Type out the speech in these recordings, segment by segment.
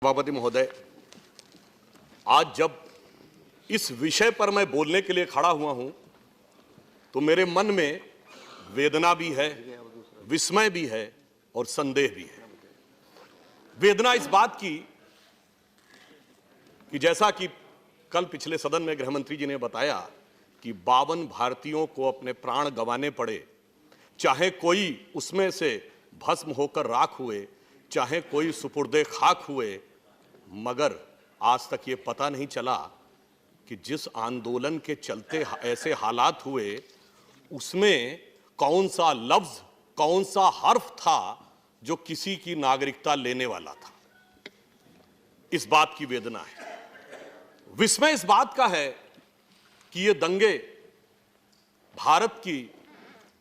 सभापति महोदय, आज जब इस विषय पर मैं बोलने के लिए खड़ा हुआ हूं तो मेरे मन में वेदना भी है, विस्मय भी है और संदेह भी है। वेदना इस बात की कि जैसा कि कल पिछले सदन में गृह मंत्री जी ने बताया कि 52 भारतीयों को अपने प्राण गंवाने पड़े, चाहे कोई उसमें से भस्म होकर राख हुए, चाहे कोई सुपुर्दे खाक हुए, मगर आज तक ये पता नहीं चला कि जिस आंदोलन के चलते ऐसे हालात हुए उसमें कौन सा लफ्ज, कौन सा हर्फ था जो किसी की नागरिकता लेने वाला था। इस बात की वेदना है। विस्मय इस बात का है कि ये दंगे भारत की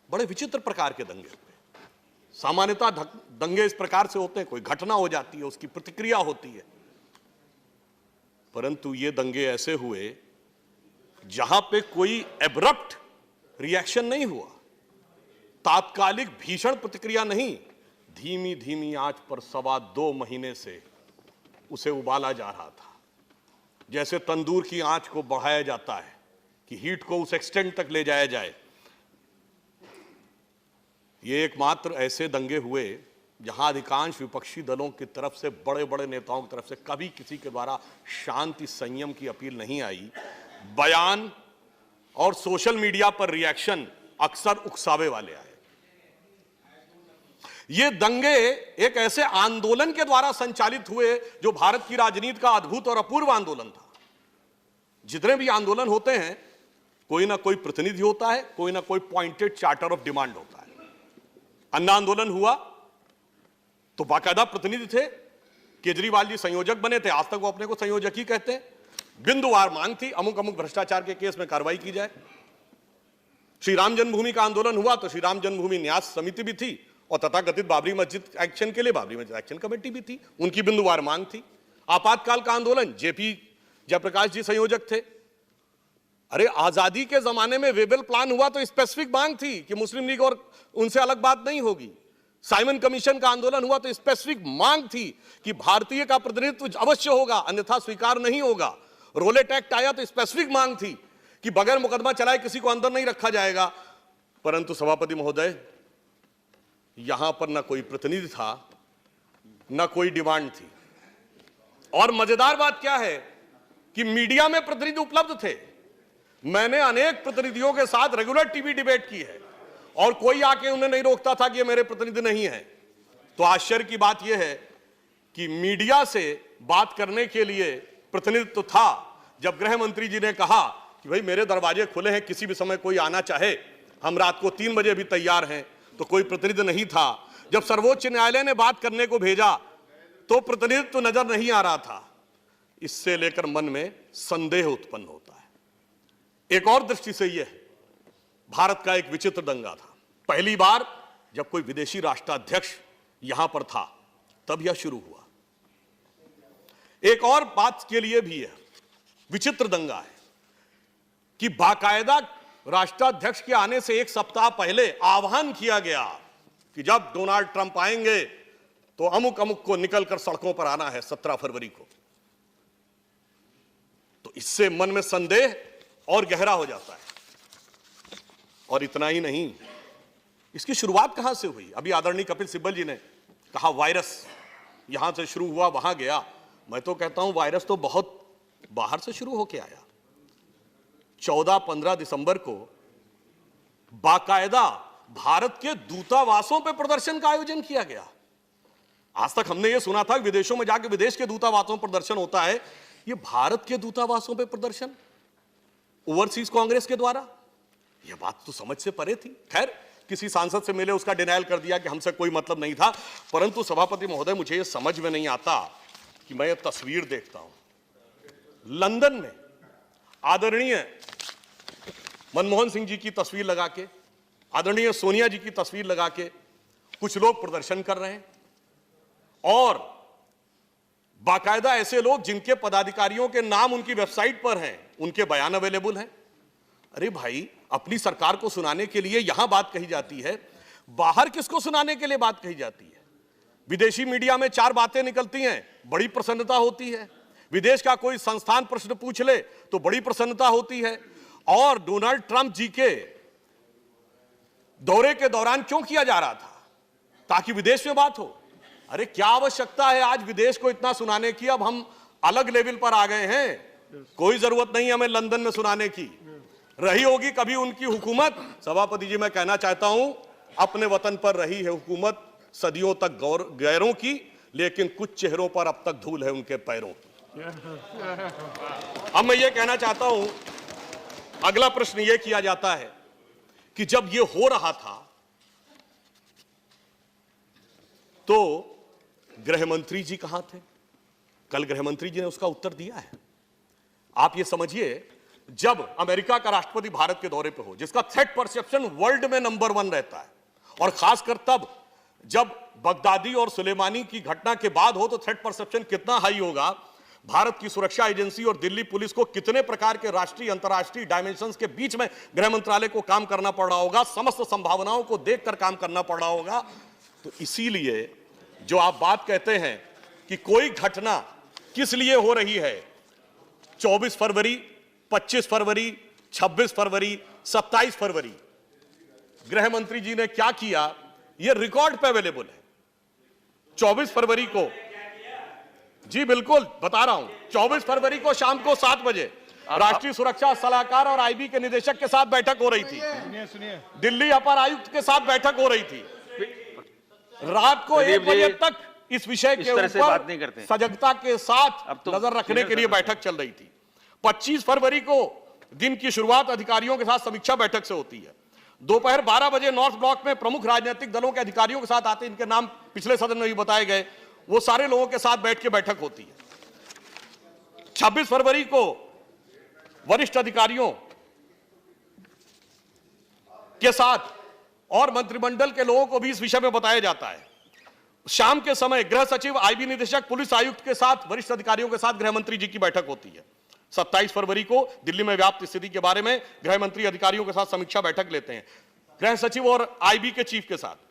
बड़े विचित्र प्रकार के दंगे हुए। सामान्यतः दंगे इस प्रकार से होते हैं, कोई घटना हो जाती है, उसकी प्रतिक्रिया होती है, परंतु ये दंगे ऐसे हुए जहां पे कोई एब्रप्ट रिएक्शन नहीं हुआ, तात्कालिक भीषण प्रतिक्रिया नहीं, धीमी धीमी आंच पर 2.25 महीने से उसे उबाला जा रहा था। जैसे तंदूर की आंच को बढ़ाया जाता है कि हीट को उस एक्सटेंट तक ले जाया जाए। ये एकमात्र ऐसे दंगे हुए जहां अधिकांश विपक्षी दलों की तरफ से, बड़े बड़े नेताओं की तरफ से कभी किसी के द्वारा शांति संयम की अपील नहीं आई। बयान और सोशल मीडिया पर रिएक्शन अक्सर उकसावे वाले आए। ये दंगे एक ऐसे आंदोलन के द्वारा संचालित हुए जो भारत की राजनीति का अद्भुत और अपूर्व आंदोलन था। जितने भी आंदोलन होते हैं, कोई ना कोई प्रतिनिधि होता है, कोई ना कोई पॉइंटेड चार्टर ऑफ डिमांड होता है। अन्ना आंदोलन हुआ तो बाकायदा प्रतिनिधि थे, केजरीवाल जी संयोजक बने थे, आज तक वो अपने को संयोजक ही कहते हैं। बिंदुवार मांग थी, अमुक अमुक भ्रष्टाचार के केस में कार्रवाई की जाए। श्री राम जन्मभूमि का आंदोलन हुआ तो श्री राम जन्मभूमि न्यास समिति भी थी और तथाकथित बाबरी मस्जिद एक्शन के लिए बाबरी मस्जिद एक्शन कमेटी भी थी, उनकी बिंदुवार मांग थी। आपातकाल का आंदोलन जेपी जयप्रकाश जी संयोजक थे। अरे आजादी के जमाने में वेबल प्लान हुआ तो स्पेसिफिक मांग थी कि मुस्लिम लीग और उनसे अलग बात नहीं होगी। साइमन कमीशन का आंदोलन हुआ तो स्पेसिफिक मांग थी कि भारतीय का प्रतिनिधित्व अवश्य होगा, अन्यथा स्वीकार नहीं होगा। रोलेट एक्ट आया तो स्पेसिफिक मांग थी कि बगैर मुकदमा चलाए किसी को अंदर नहीं रखा जाएगा। परंतु सभापति महोदय, यहां पर ना कोई प्रतिनिधि था, ना कोई डिमांड थी। और मजेदार बात क्या है कि मीडिया में प्रतिनिधि उपलब्ध थे। मैंने अनेक प्रतिनिधियों के साथ रेगुलर टीवी डिबेट की है और कोई आके उन्हें नहीं रोकता था कि ये मेरे प्रतिनिधि नहीं है। तो आश्चर्य की बात यह है कि मीडिया से बात करने के लिए प्रतिनिधित्व था। जब गृह मंत्री जी ने कहा कि भाई मेरे दरवाजे खुले हैं, किसी भी समय कोई आना चाहे, हम रात को 3 बजे भी तैयार हैं, तो कोई प्रतिनिधि नहीं था। जब सर्वोच्च न्यायालय ने बात करने को भेजा तो प्रतिनिधित्व नजर नहीं आ रहा था। इससे लेकर मन में संदेह उत्पन्न होता है। एक और दृष्टि से यह भारत का एक विचित्र दंगा था। पहली बार जब कोई विदेशी राष्ट्राध्यक्ष यहां पर था तब यह शुरू हुआ। एक और बात के लिए भी है विचित्र दंगा है कि बाकायदा राष्ट्राध्यक्ष के आने से 1 सप्ताह पहले आह्वान किया गया कि जब डोनाल्ड ट्रंप आएंगे तो अमुक अमुक को निकलकर सड़कों पर आना है 17 फरवरी को। तो इससे मन में संदेह और गहरा हो जाता है। और इतना ही नहीं, इसकी शुरुआत कहां से हुई? अभी आदरणीय कपिल सिब्बल जी ने कहा वायरस यहां से शुरू हुआ, वहां गया। मैं तो कहता हूं वायरस तो बहुत बाहर से शुरू होकर आया। 14-15 दिसंबर को बाकायदा भारत के दूतावासों पर प्रदर्शन का आयोजन किया गया। आज तक हमने यह सुना था कि विदेशों में जाकर विदेश के दूतावासों पर प्रदर्शन होता है, यह भारत के दूतावासों पर प्रदर्शन ओवरसीज कांग्रेस के द्वारा, यह बात तो समझ से परे थी। खैर, किसी सांसद से मिले, उसका डिनायल कर दिया कि हमसे कोई मतलब नहीं था। परंतु सभापति महोदय, मुझे यह समझ में नहीं आता कि मैं यह तस्वीर देखता हूं लंदन में आदरणीय मनमोहन सिंह जी की तस्वीर लगा के, आदरणीय सोनिया जी की तस्वीर लगा के कुछ लोग प्रदर्शन कर रहे हैं और बाकायदा ऐसे लोग जिनके पदाधिकारियों के नाम उनकी वेबसाइट पर हैं, उनके बयान अवेलेबल हैं। अरे भाई, अपनी सरकार को सुनाने के लिए यहां बात कही जाती है, बाहर किसको सुनाने के लिए बात कही जाती है? विदेशी मीडिया में 4 बातें निकलती हैं, बड़ी प्रसन्नता होती है। विदेश का कोई संस्थान प्रश्न पूछ ले तो बड़ी प्रसन्नता होती है। और डोनाल्ड ट्रंप जी के दौरे के दौरान क्यों किया जा रहा था? ताकि विदेश में बात हो। अरे क्या आवश्यकता है आज विदेश को इतना सुनाने की? अब हम अलग लेवल पर आ गए हैं, कोई जरूरत नहीं हमें लंदन में सुनाने की। रही होगी कभी उनकी हुकूमत, सभापति जी मैं कहना चाहता हूं, अपने वतन पर रही है हुकूमत सदियों तक गैरों की, लेकिन कुछ चेहरों पर अब तक धूल है उनके पैरों की। अब मैं ये कहना चाहता हूं, अगला प्रश्न यह किया जाता है कि जब यह हो रहा था तो गृह मंत्री जी कहां थे? कल गृह मंत्री जी ने उसका उत्तर दिया है। आप ये समझिए, जब अमेरिका का राष्ट्रपति भारत के दौरे पे हो, जिसका थ्रेट परसेप्शन वर्ल्ड में नंबर 1 रहता है, और खासकर तब जब बगदादी और सुलेमानी की घटना के बाद हो, तो थ्रेट परसेप्शन कितना हाई होगा। भारत की सुरक्षा एजेंसी और दिल्ली पुलिस को कितने प्रकार के राष्ट्रीय अंतर्राष्ट्रीय डायमेंशंस के बीच में गृह मंत्रालय को काम करना पड़ रहा होगा, समस्त संभावनाओं को देखकर काम करना पड़ रहा होगा। तो इसीलिए जो आप बात कहते हैं कि कोई घटना किस लिए हो रही है, 24 फरवरी, 25 फरवरी, 26 फरवरी, 27 फरवरी, गृह मंत्री जी ने क्या किया, यह रिकॉर्ड पे अवेलेबल है। 24 फरवरी को, जी बिल्कुल बता रहा हूं, 24 फरवरी को शाम को 7 बजे राष्ट्रीय सुरक्षा सलाहकार और आईबी के निदेशक के साथ बैठक हो रही थी। सुनिए, दिल्ली अपर आयुक्त के साथ बैठक हो रही थी। रात को 1 बजे तक इस विषय के ऊपर सजगता के साथ नजर रखने के लिए बैठक चल रही थी। 25 फरवरी को दिन की शुरुआत अधिकारियों के साथ समीक्षा बैठक से होती है। दोपहर 12 बजे नॉर्थ ब्लॉक में प्रमुख राजनीतिक दलों के अधिकारियों के साथ आते, इनके नाम पिछले सदन में भी बताए गए, वो सारे लोगों के साथ बैठ के बैठक होती है। 26 फरवरी को वरिष्ठ अधिकारियों के साथ और मंत्रिमंडल के लोगों को भी इस विषय में बताया जाता है। शाम के समय गृह सचिव, आईबी निदेशक, पुलिस आयुक्त के साथ, वरिष्ठ अधिकारियों के साथ गृह मंत्री जी की बैठक होती है। 27 फरवरी को दिल्ली में व्याप्त स्थिति के बारे में गृह मंत्री अधिकारियों के साथ समीक्षा बैठक लेते हैं, गृह सचिव और आईबी के चीफ के साथ।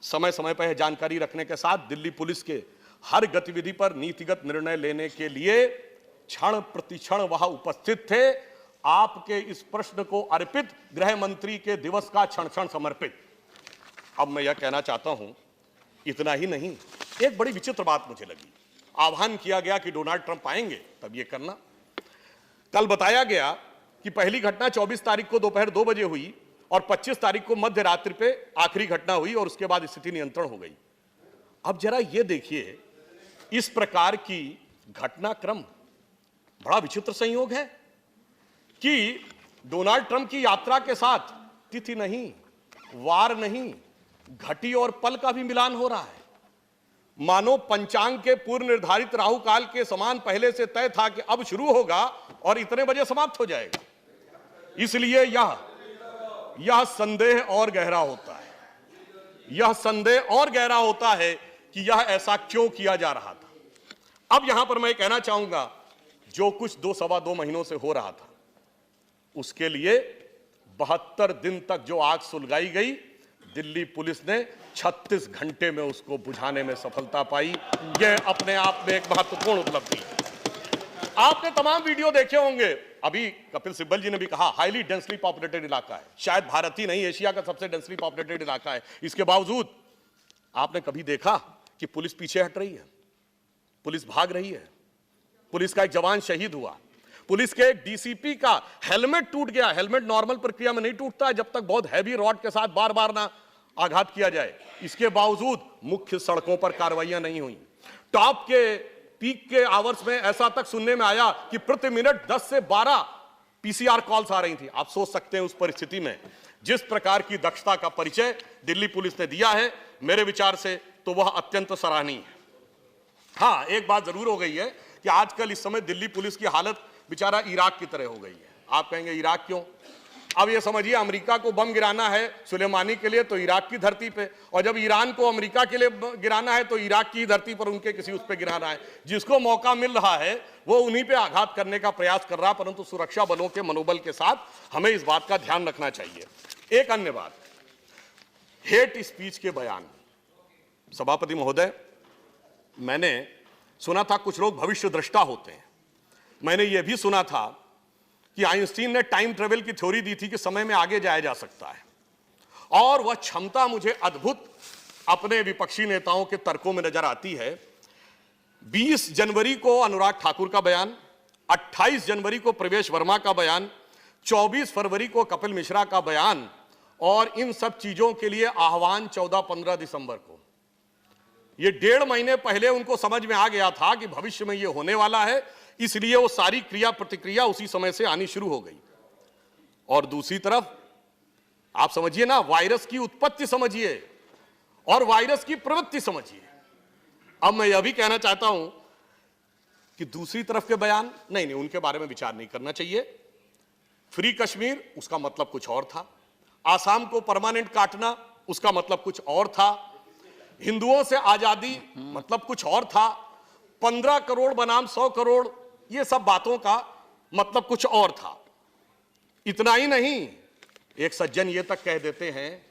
समय समय पर जानकारी रखने के साथ दिल्ली पुलिस के हर गतिविधि पर नीतिगत निर्णय लेने के लिए क्षण प्रतिक्षण वहां उपस्थित थे। आपके इस प्रश्न को अर्पित गृह मंत्री के दिवस का क्षण क्षण समर्पित। अब मैं यह कहना चाहता हूं, इतना ही नहीं, एक बड़ी विचित्र बात मुझे लगी। आह्वान किया गया कि डोनाल्ड ट्रंप आएंगे तब यह करना। कल बताया गया कि पहली घटना 24 तारीख को दोपहर 2 बजे हुई और 25 तारीख को मध्य रात्रि पे आखिरी घटना हुई और उसके बाद स्थिति नियंत्रण हो गई। अब जरा यह देखिए, इस प्रकार की घटनाक्रम बड़ा विचित्र संयोग है कि डोनाल्ड ट्रंप की यात्रा के साथ तिथि नहीं, वार नहीं, घटी और पल का भी मिलान हो रहा है। मानो पंचांग के पूर्व निर्धारित राहु काल के समान पहले से तय था कि अब शुरू होगा और इतने बजे समाप्त हो जाएगा। इसलिए यह संदेह और गहरा होता है, यह संदेह और गहरा होता है कि यह ऐसा क्यों किया जा रहा था। अब यहां पर मैं कहना चाहूंगा, जो कुछ 2-2.25 महीनों से हो रहा था, उसके लिए 72 दिन तक जो आग सुलगाई गई, दिल्ली पुलिस ने 36 घंटे में उसको बुझाने में सफलता पाई। यह अपने आप में एक महत्वपूर्ण उपलब्धि है। आपने तमाम वीडियो देखे होंगे, अभी कपिल सिब्बल जी ने भी कहा हाईली डेंसली पॉपुलेटेड इलाका है, शायद भारत ही नहीं एशिया का सबसे डेंसली पॉपुलेटेड इलाका है। इसके बावजूद आपने कभी देखा कि पुलिस पीछे हट रही है, पुलिस भाग रही है, पुलिस का एक जवान शहीद हुआ, पुलिस के एक डीसीपी का हेलमेट टूट गया। हेलमेट नॉर्मल प्रक्रिया में नहीं टूटता जब तक बहुत हैवी रॉड के साथ बार बार ना आघात किया जाए। इसके बावजूद मुख्य सड़कों पर कार्रवाइयां नहीं हुई। टॉप के पीक के आवर्स में ऐसा तक सुनने में आया कि प्रति मिनट 10 से 12 पीसीआर कॉल्स आ रही थी। आप सोच सकते हैं उस परिस्थिति में जिस प्रकार की दक्षता का परिचय दिल्ली पुलिस ने दिया है, मेरे विचार से तो वह अत्यंत सराहनीय है। हाँ, एक बात जरूर हो गई है कि आजकल इस समय दिल्ली पुलिस की हालत बेचारा इराक की तरह हो गई है। आप कहेंगे इराक क्यों? अब ये समझिए, अमेरिका को बम गिराना है सुलेमानी के लिए तो इराक की धरती पे, और जब ईरान को अमेरिका के लिए गिराना है तो इराक की धरती पर उनके किसी उस पे गिराना है। जिसको मौका मिल रहा है वो उन्हीं पे आघात करने का प्रयास कर रहा है, परंतु सुरक्षा बलों के मनोबल के साथ हमें इस बात का ध्यान रखना चाहिए। एक अन्य बात, हेट स्पीच के बयान, सभापति महोदय, मैंने सुना था कुछ लोग भविष्य दृष्टा होते हैं। मैंने यह भी सुना था कि आइंस्टीन ने टाइम ट्रेवल की थ्योरी दी थी कि समय में आगे जाया जा सकता है, और वह क्षमता मुझे अद्भुत अपने विपक्षी नेताओं के तर्कों में नजर आती है। 20 जनवरी को अनुराग ठाकुर का बयान, 28 जनवरी को प्रवेश वर्मा का बयान, 24 फरवरी को कपिल मिश्रा का बयान, और इन सब चीजों के लिए आह्वान 14-15 दिसंबर को। ये 1.5 महीने पहले उनको समझ में आ गया था कि भविष्य में ये होने वाला है, इसलिए वो सारी क्रिया प्रतिक्रिया उसी समय से आनी शुरू हो गई। और दूसरी तरफ आप समझिए ना, वायरस की उत्पत्ति समझिए और वायरस की प्रवृत्ति समझिए। अब मैं यह भी कहना चाहता हूं कि दूसरी तरफ के बयान नहीं, उनके बारे में विचार नहीं करना चाहिए। फ्री कश्मीर, उसका मतलब कुछ और था। आसाम को परमानेंट काटना, उसका मतलब कुछ और था। हिंदुओं से आजादी, मतलब कुछ और था। 15 करोड़ बनाम 100 करोड़, ये सब बातों का मतलब कुछ और था। इतना ही नहीं, एक सज्जन ये तक कह देते हैं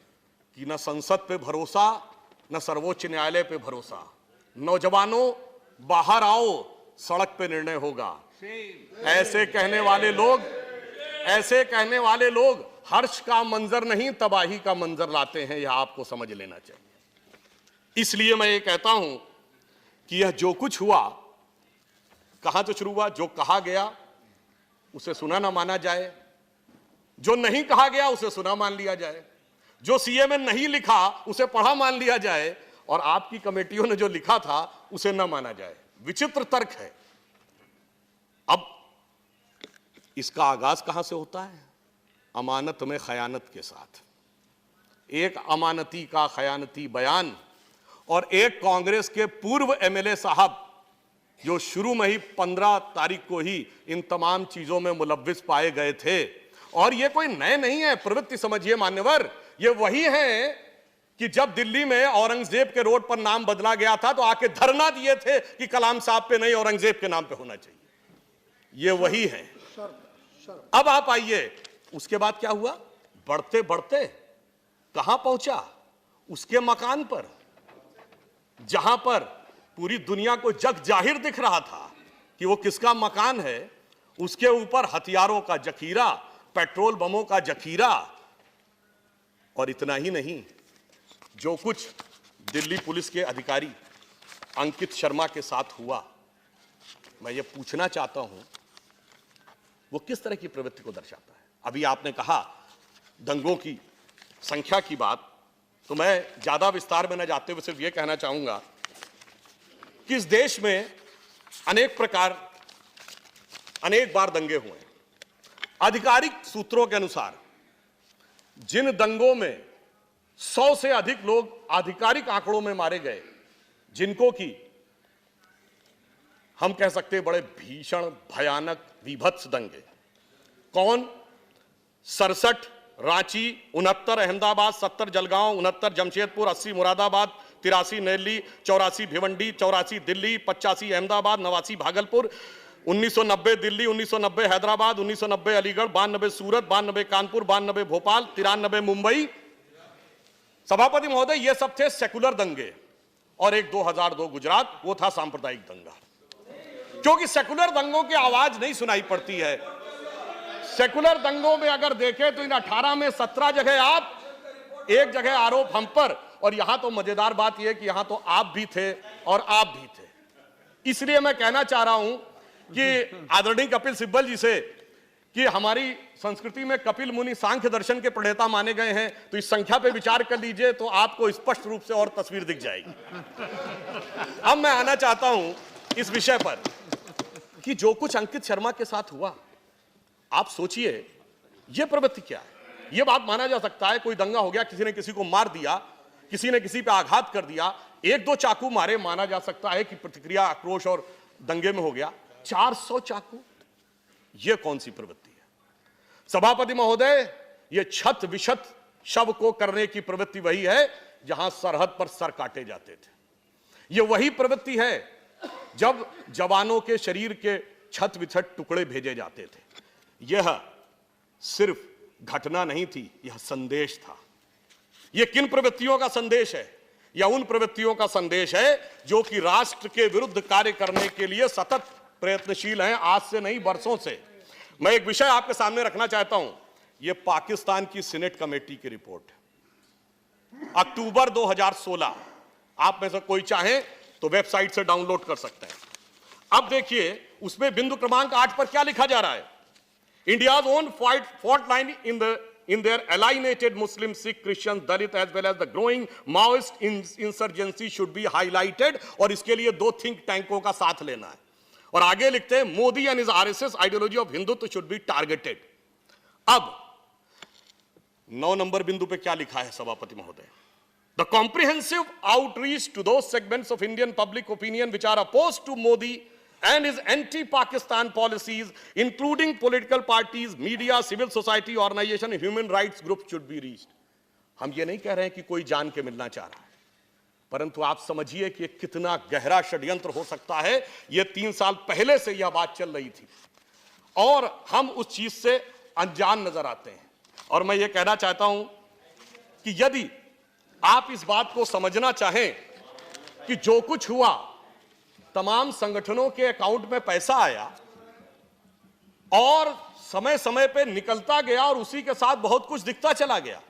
कि न संसद पे भरोसा, न सर्वोच्च न्यायालय पे भरोसा। नौजवानों बाहर आओ, सड़क पे निर्णय होगा। ऐसे कहने वाले लोग हर्ष का मंजर नहीं, तबाही का मंजर लाते हैं। यह आपको समझ लेना चाहिए। इसलिए मैं ये कहता हूं कि यह जो कुछ हुआ, कहां से शुरू हुआ? जो कहा गया उसे सुना ना माना जाए, जो नहीं कहा गया उसे सुना मान लिया जाए, जो सीएम ने नहीं लिखा उसे पढ़ा मान लिया जाए, और आपकी कमेटियों ने जो लिखा था उसे न माना जाए। विचित्र तर्क है। अब इसका आगाज कहां से होता है? अमानत में खयानत के साथ। एक अमानती का खयानती बयान, और एक कांग्रेस के पूर्व एमएलए साहब जो शुरू में ही 15 तारीख को ही इन तमाम चीजों में मुलव्विस पाए गए थे। और ये कोई नए नहीं है, प्रवृत्ति समझिए मान्यवर। ये वही है कि जब दिल्ली में औरंगजेब के रोड पर नाम बदला गया था तो आके धरना दिए थे कि कलाम साहब पे नहीं, औरंगजेब के नाम पे होना चाहिए। ये वही है। अब आप आइए, उसके बाद क्या हुआ? बढ़ते बढ़ते कहां पहुंचा? उसके मकान पर, जहां पर पूरी दुनिया को जग जाहिर दिख रहा था कि वो किसका मकान है। उसके ऊपर हथियारों का जखीरा, पेट्रोल बमों का जखीरा। और इतना ही नहीं, जो कुछ दिल्ली पुलिस के अधिकारी अंकित शर्मा के साथ हुआ, मैं ये पूछना चाहता हूं वो किस तरह की प्रवृत्ति को दर्शाता है। अभी आपने कहा दंगों की संख्या की बात, तो मैं ज्यादा विस्तार में न जाते हुए सिर्फ यह कहना चाहूंगा कि इस देश में अनेक बार दंगे हुए। आधिकारिक सूत्रों के अनुसार जिन दंगों में 100 से अधिक लोग आधिकारिक आंकड़ों में मारे गए, जिनको कि हम कह सकते हैं बड़े भीषण भयानक विभत्स दंगे। कौन? 67 रांची, 69 अहमदाबाद, 70 जलगांव, 69 जमशेदपुर, 80 मुरादाबाद, 83 नैली, 84 भिवंडी, 84 दिल्ली, 85 अहमदाबाद, 89 भागलपुर, 1990 दिल्ली, 1990 हैदराबाद, 1990 अलीगढ़, 92 सूरत, 92 कानपुर, 92 भोपाल, 93 मुंबई। सभापति महोदय, ये सब थे सेकुलर दंगे। और एक 2002 गुजरात, वो था सांप्रदायिक दंगा। क्योंकि सेकुलर दंगों की आवाज नहीं सुनाई पड़ती है। सेकुलर दंगों में अगर देखें तो इन 18 में 17 जगह आप, एक जगह आरोप हम पर। और यहां तो मजेदार बात यह कि यहां तो आप भी थे और आप भी थे। इसलिए मैं कहना चाह रहा हूं कि आदरणीय कपिल सिब्बल जी से कि हमारी संस्कृति में कपिल मुनि सांख्य दर्शन के प्रणेता माने गए हैं, तो इस संख्या पे विचार कर लीजिए तो आपको स्पष्ट रूप से और तस्वीर दिख जाएगी। अब मैं आना चाहता हूं इस विषय पर कि जो कुछ अंकित शर्मा के साथ हुआ, आप सोचिए यह प्रवृत्ति क्या है। यह बात माना जा सकता है कोई दंगा हो गया, किसी ने किसी को मार दिया, किसी ने किसी पे आघात कर दिया, 1-2 चाकू मारे, माना जा सकता है कि प्रतिक्रिया आक्रोश और दंगे में हो गया। 400 चाकू, यह कौन सी प्रवृत्ति है? सभापति महोदय, यह छत विछत शव को करने की प्रवृत्ति वही है जहां सरहद पर सर काटे जाते थे। यह वही प्रवृत्ति है जब जवानों के शरीर के छत विछत टुकड़े भेजे जाते थे। यह सिर्फ घटना नहीं थी, यह संदेश था। यह किन प्रवृत्तियों का संदेश है? या उन प्रवृत्तियों का संदेश है जो कि राष्ट्र के विरुद्ध कार्य करने के लिए सतत प्रयत्नशील हैं, आज से नहीं वर्षों से। मैं एक विषय आपके सामने रखना चाहता हूं, यह पाकिस्तान की सीनेट कमेटी की रिपोर्ट है, अक्टूबर 2016। आप में से कोई चाहे तो वेबसाइट से डाउनलोड कर सकते हैं। अब देखिए उसमें बिंदु क्रमांक 8 पर क्या लिखा जा रहा है। India's own fault line in their alienated Muslim, Sikh, Christian, Dalit as well as the growing Maoist insurgency should be highlighted, और इसके लिए 2 थिंक टैंकों का साथ लेना है। और आगे लिखते हैं Modi and his RSS ideology of Hindutva should be targeted. अब 9 नंबर बिंदु पे क्या लिखा है सभापति महोदय? The comprehensive outreach to those segments of Indian public opinion which are opposed to Modi and his anti-Pakistan policies, including political parties, media, civil society organization, and human rights groups should be reached. हम ये नहीं कह रहे हैं कि कोई जान के मिलना चाह रहा है, परंतु आप समझिए कि कितना गहरा षड्यंत्र हो सकता है। ये 3 साल पहले से यह बात चल रही थी और हम उस चीज से अनजान नजर आते हैं। और मैं ये कहना चाहता हूं कि यदि आप इस बात को समझना चाहें कि जो कुछ हुआ, तमाम संगठनों के अकाउंट में पैसा आया और समय समय पे निकलता गया और उसी के साथ बहुत कुछ दिखता चला गया,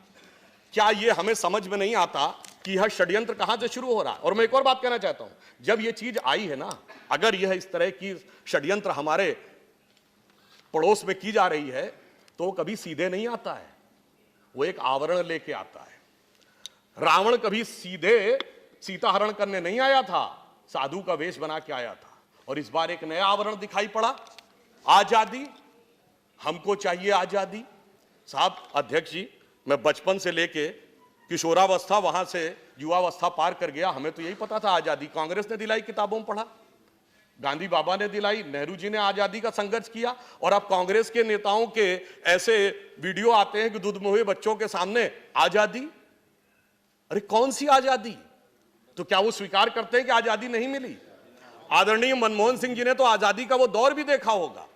क्या यह हमें समझ में नहीं आता कि यह षड्यंत्र कहां से शुरू हो रहा है? और मैं एक और बात कहना चाहता हूं, जब यह चीज आई है ना, अगर यह इस तरह की षड्यंत्र हमारे पड़ोस में की जा रही है तो कभी सीधे नहीं आता है, वो एक आवरण लेके आता है। रावण कभी सीधे सीता हरण करने नहीं आया था, साधु का वेश बना के आया था। और इस बार एक नया आवरण दिखाई पड़ा, आजादी, हमको चाहिए आजादी। साहब अध्यक्ष जी, मैं बचपन से लेके किशोरावस्था, वहां से युवावस्था पार कर गया, हमें तो यही पता था आजादी कांग्रेस ने दिलाई, किताबों में पढ़ा, गांधी बाबा ने दिलाई, नेहरू जी ने आजादी का संघर्ष किया। और अब कांग्रेस के नेताओं के ऐसे वीडियो आते हैं कि दूध में हुए बच्चों के सामने आजादी। अरे कौन सी आजादी? तो क्या वो स्वीकार करते हैं कि आजादी नहीं मिली? आदरणीय मनमोहन सिंह जी ने तो आजादी का वो दौर भी देखा होगा।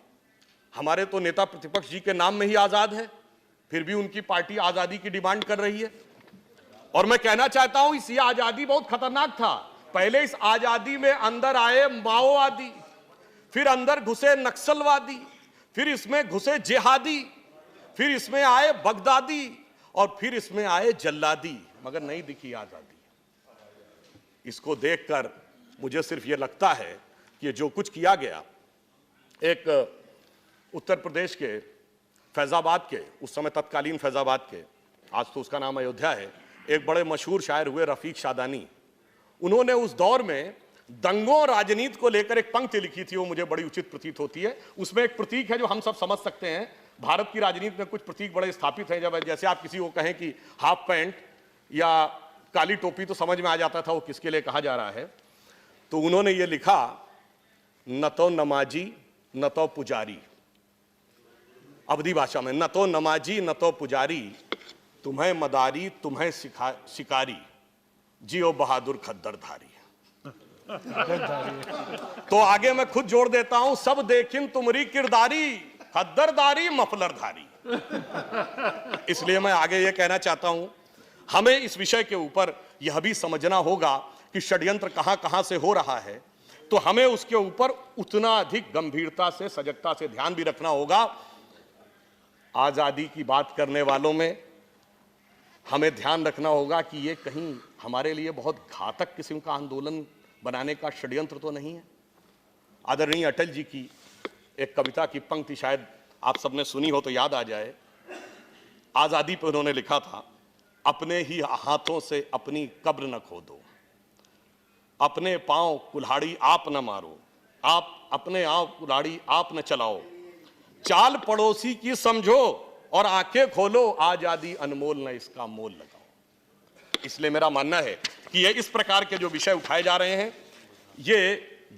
हमारे तो नेता प्रतिपक्ष जी के नाम में ही आजाद है, फिर भी उनकी पार्टी आजादी की डिमांड कर रही है। और मैं कहना चाहता हूं इस आजादी बहुत खतरनाक था। पहले इस आजादी में अंदर आए माओवादी, फिर अंदर घुसे नक्सलवादी, फिर इसमें घुसे जिहादी, फिर इसमें आए बगदादी और फिर इसमें आए जल्लादी, मगर नहीं दिखी आजादी। इसको देखकर मुझे सिर्फ यह लगता है कि जो कुछ किया गया, एक उत्तर प्रदेश के फैजाबाद के, उस समय तत्कालीन फैजाबाद के, आज तो उसका नाम अयोध्या है, एक बड़े मशहूर शायर हुए रफीक शादानी। उन्होंने उस दौर में दंगों और राजनीति को लेकर एक पंक्ति लिखी थी, वो मुझे बड़ी उचित प्रतीत होती है। उसमें एक प्रतीक है जो हम सब समझ सकते हैं। भारत की राजनीति में कुछ प्रतीक बड़े स्थापित हैं। जब जैसे आप किसी को कहें कि हाफ पैंट या काली टोपी, तो समझ में आ जाता था वो किसके लिए कहा जा रहा है। तो उन्होंने ये लिखा, न तो नमाजी न तो पुजारी, अवधी भाषा में, न तो नमाजी न तो पुजारी, तुम्हें मदारी तुम्हें शिकारी, जियो बहादुर खद्दरधारी। तो आगे मैं खुद जोड़ देता हूं, सब देखिन तुमरी किरदारी, खद्दरदारी मफलरधारी। इसलिए मैं आगे यह कहना चाहता हूं, हमें इस विषय के ऊपर यह भी समझना होगा कि षड्यंत्र कहां कहां से हो रहा है, तो हमें उसके ऊपर उतना अधिक गंभीरता से, सजगता से ध्यान भी रखना होगा। आजादी की बात करने वालों में हमें ध्यान रखना होगा कि ये कहीं हमारे लिए बहुत घातक किस्म का आंदोलन बनाने का षड्यंत्र तो नहीं है। आदरणीय अटल जी की एक कविता की पंक्ति शायद आप सबने सुनी हो तो याद आ जाए। आजादी पर उन्होंने लिखा था, अपने ही हाथों से अपनी कब्र न खोदो, अपने पांव कुल्हाड़ी आप न मारो, आप अपने आप कुल्हाड़ी आप न चलाओ, चाल पड़ोसी की समझो और आंखें खोलो, आजादी अनमोल न इसका मोल लगाओ। इसलिए मेरा मानना है कि ये इस प्रकार के जो विषय उठाए जा रहे हैं, ये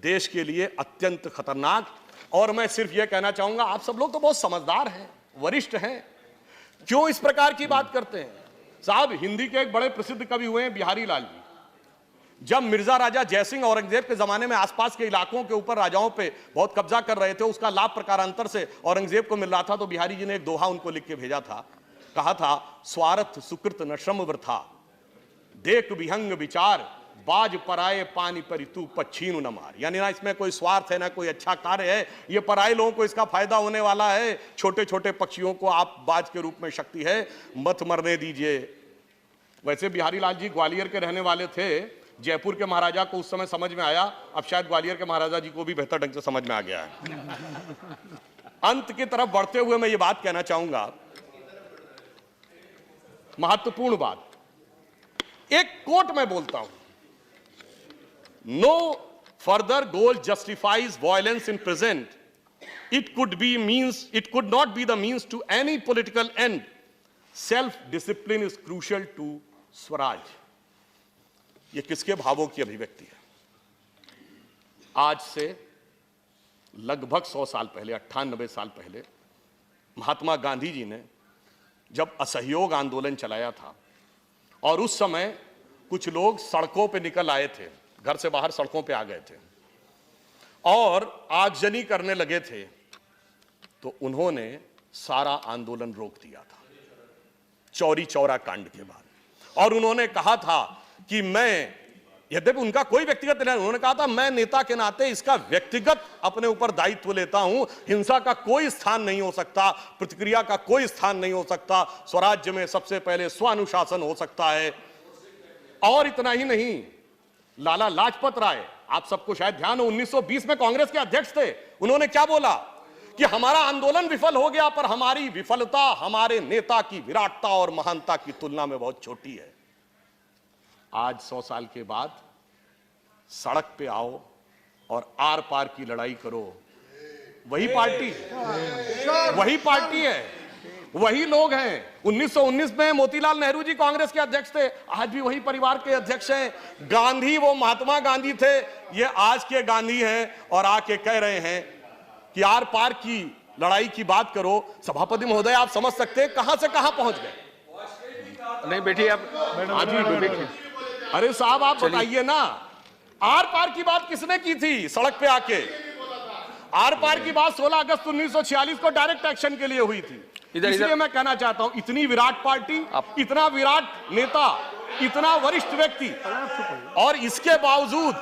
देश के लिए अत्यंत खतरनाक। और मैं सिर्फ ये कहना चाहूंगा, आप सब लोग तो बहुत समझदार हैं, वरिष्ठ हैं, क्यों इस प्रकार की बात करते हैं? साहब, हिंदी के एक बड़े प्रसिद्ध कवि हुए हैं बिहारी लाल जी। जब मिर्जा राजा जयसिंह औरंगजेब के जमाने में आसपास के इलाकों के ऊपर राजाओं पे बहुत कब्जा कर रहे थे, उसका लाभ प्रकारांतर से औरंगजेब को मिल रहा था, तो बिहारी जी ने एक दोहा उनको लिख के भेजा था। कहा था, स्वार्थ सुकृत न श्रम वृथा, देख विहंग विचार बाज पराए पानी परी तू पच्छीनु न मार। यानी ना इसमें कोई स्वार्थ है ना कोई अच्छा कार्य है, ये पराए लोगों को इसका फायदा होने वाला है। छोटे छोटे पक्षियों को आप बाज के रूप में शक्ति है, मत मरने दीजिए। वैसे बिहारी लाल जी ग्वालियर के रहने वाले थे, जयपुर के महाराजा को उस समय समझ में आया, अब शायद ग्वालियर के महाराजा जी को भी बेहतर ढंग से समझ में आ गया है। अंत की तरफ बढ़ते हुए मैं ये बात कहना चाहूंगा, महत्वपूर्ण बात, एक कोट मैं बोलता हूं, no further goal justifies violence in present, it could not be the means to any political end, self discipline is crucial to Swaraj. ये किसके भावों की अभिव्यक्ति है? आज से लगभग 100 साल पहले, 98 साल पहले, महात्मा गांधी जी ने जब असहयोग आंदोलन चलाया था और उस समय कुछ लोग सड़कों पे निकल आए थे, घर से बाहर सड़कों पे आ गए थे और आगजनी करने लगे थे, तो उन्होंने सारा आंदोलन रोक दिया था चौरी चौरा कांड के बाद। और उन्होंने कहा था कि मैं, यद्यपि उनका कोई व्यक्तिगत नहीं, उन्होंने कहा था मैं नेता के नाते इसका व्यक्तिगत अपने ऊपर दायित्व लेता हूं, हिंसा का कोई स्थान नहीं हो सकता, प्रतिक्रिया का कोई स्थान नहीं हो सकता, स्वराज्य में सबसे पहले स्वानुशासन हो सकता है। और इतना ही नहीं, लाला लाजपत राय, आप सबको शायद ध्यान हो, 1920 में कांग्रेस के अध्यक्ष थे, उन्होंने क्या बोला कि हमारा आंदोलन विफल हो गया, पर हमारी विफलता हमारे नेता की विराटता और महानता की तुलना में बहुत छोटी है। आज 100 साल के बाद सड़क पे आओ और आर पार की लड़ाई करो, वही पार्टी है, वही लोग हैं। 1919 में मोतीलाल नेहरू जी कांग्रेस के अध्यक्ष थे, आज भी वही परिवार के अध्यक्ष हैं। गांधी वो महात्मा गांधी थे, ये आज के गांधी हैं और आके कह रहे हैं कि आर पार की लड़ाई की बात करो। सभापति महोदय, आप समझ सकते हैं कहां से कहां पहुंच गए। नहीं बैठिए आप, अरे साहब आप बताइए ना, आर पार की बात किसने की थी सड़क पे आके? आर पार की बात 16 अगस्त 1946 को डायरेक्ट एक्शन के लिए हुई थी। इसलिए मैं कहना चाहता हूं, इतनी विराट पार्टी, इतना विराट नेता, इतना वरिष्ठ व्यक्ति, और इसके बावजूद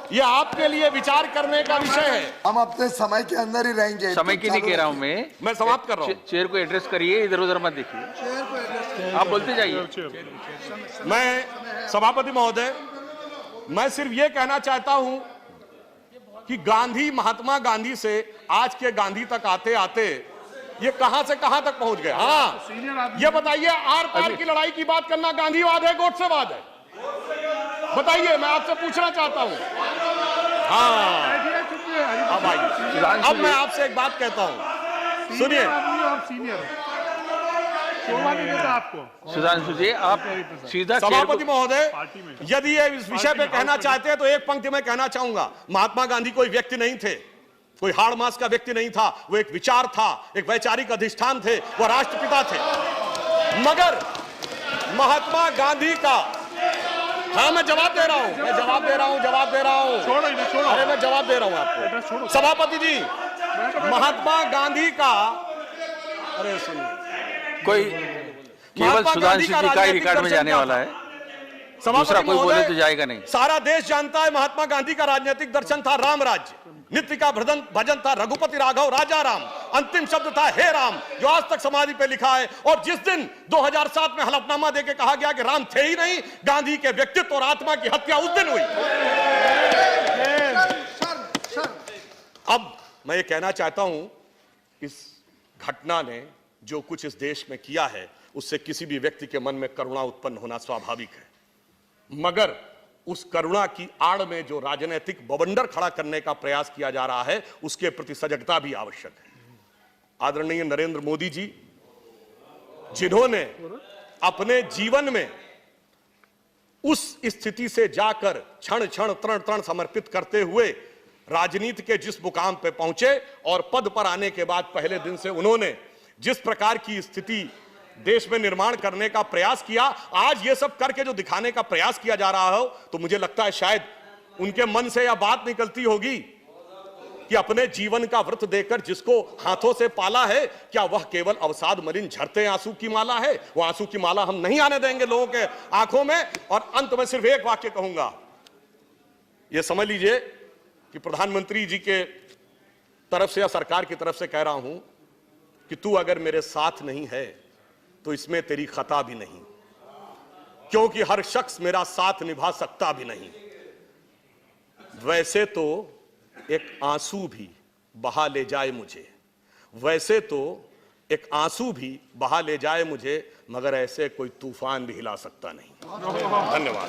ये आपके लिए विचार करने का विषय है। हम अपने समय के अंदर ही रहेंगे। समय की नहीं कह रहा हूं मैं समाप्त कर रहा हूं। चेयर को एड्रेस करिए, इधर उधर मत देखिए, आप बोलते जाइए। मैं सभापति महोदय, मैं सिर्फ ये कहना चाहता हूं कि गांधी, महात्मा गांधी से आज के गांधी तक आते आते ये कहां से कहां तक पहुंच गए। हाँ, ये बताइए, आर पार की लड़ाई की बात करना गांधीवाद है, गोडसेवाद है? बताइए, मैं आपसे पूछना चाहता हूं। हाँ, अब आइए, अब मैं आपसे एक बात कहता हूं, सुनिए। सुधांशु जी, आप सीधा सभापति महोदय, यदि ये इस विषय पे कहना चाहते हैं तो एक पंक्ति में कहना चाहूंगा, महात्मा गांधी कोई व्यक्ति नहीं थे, कोई हाड़ मास का व्यक्ति नहीं था, वो एक विचार था, एक वैचारिक अधिष्ठान थे, वो राष्ट्रपिता थे। मगर महात्मा गांधी का, हाँ मैं जवाब दे रहा हूं, अरे मैं जवाब दे रहा हूं आपको। सभापति जी, महात्मा गांधी का, अरे सुनिए, कोई केवल सुधांशु जी का ही रिकॉर्ड में जाने वाला है, दूसरा कोई बोले तो जाएगा नहीं। सारा देश जानता है महात्मा गांधी का राजनीतिक दर्शन था राम राज्य, नित्य का भजन था रघुपति राघव राजा राम, अंतिम शब्द था हे राम, जो आज तक समाधि पे लिखा है। और जिस दिन 2007 में हलफनामा देके कहा गया कि राम थे ही नहीं, गांधी के व्यक्तित्व और आत्मा की हत्या उस दिन हुई। अब मैं ये कहना चाहता हूं, इस घटना ने जो कुछ इस देश में किया है, उससे किसी भी व्यक्ति के मन में करुणा उत्पन्न होना स्वाभाविक है, मगर उस करुणा की आड़ में जो राजनीतिक बवंडर खड़ा करने का प्रयास किया जा रहा है, उसके प्रति सजगता भी आवश्यक है। आदरणीय नरेंद्र मोदी जी, जिन्होंने अपने जीवन में उस स्थिति से जाकर क्षण क्षण तरण तरण समर्पित करते हुए राजनीति के जिस मुकाम पे पहुंचे, और पद पर आने के बाद पहले दिन से उन्होंने जिस प्रकार की स्थिति देश में निर्माण करने का प्रयास किया, आज ये सब करके जो दिखाने का प्रयास किया जा रहा हो, तो मुझे लगता है शायद उनके मन से यह बात निकलती होगी कि अपने जीवन का व्रत देकर जिसको हाथों से पाला है, क्या वह केवल अवसाद मलिन झरते आंसू की माला है? वो आंसू की माला हम नहीं आने देंगे लोगों के आंखों में। और अंत में सिर्फ एक वाक्य कहूंगा, यह समझ लीजिए कि प्रधानमंत्री जी के तरफ से या सरकार की तरफ से कह रहा हूं कि तू अगर मेरे साथ नहीं है तो इसमें तेरी खता भी नहीं, क्योंकि हर शख्स मेरा साथ निभा सकता भी नहीं। वैसे तो एक आंसू भी बहा ले जाए मुझे, वैसे तो एक आंसू भी बहा ले जाए मुझे, मगर ऐसे कोई तूफान भी हिला सकता नहीं। धन्यवाद।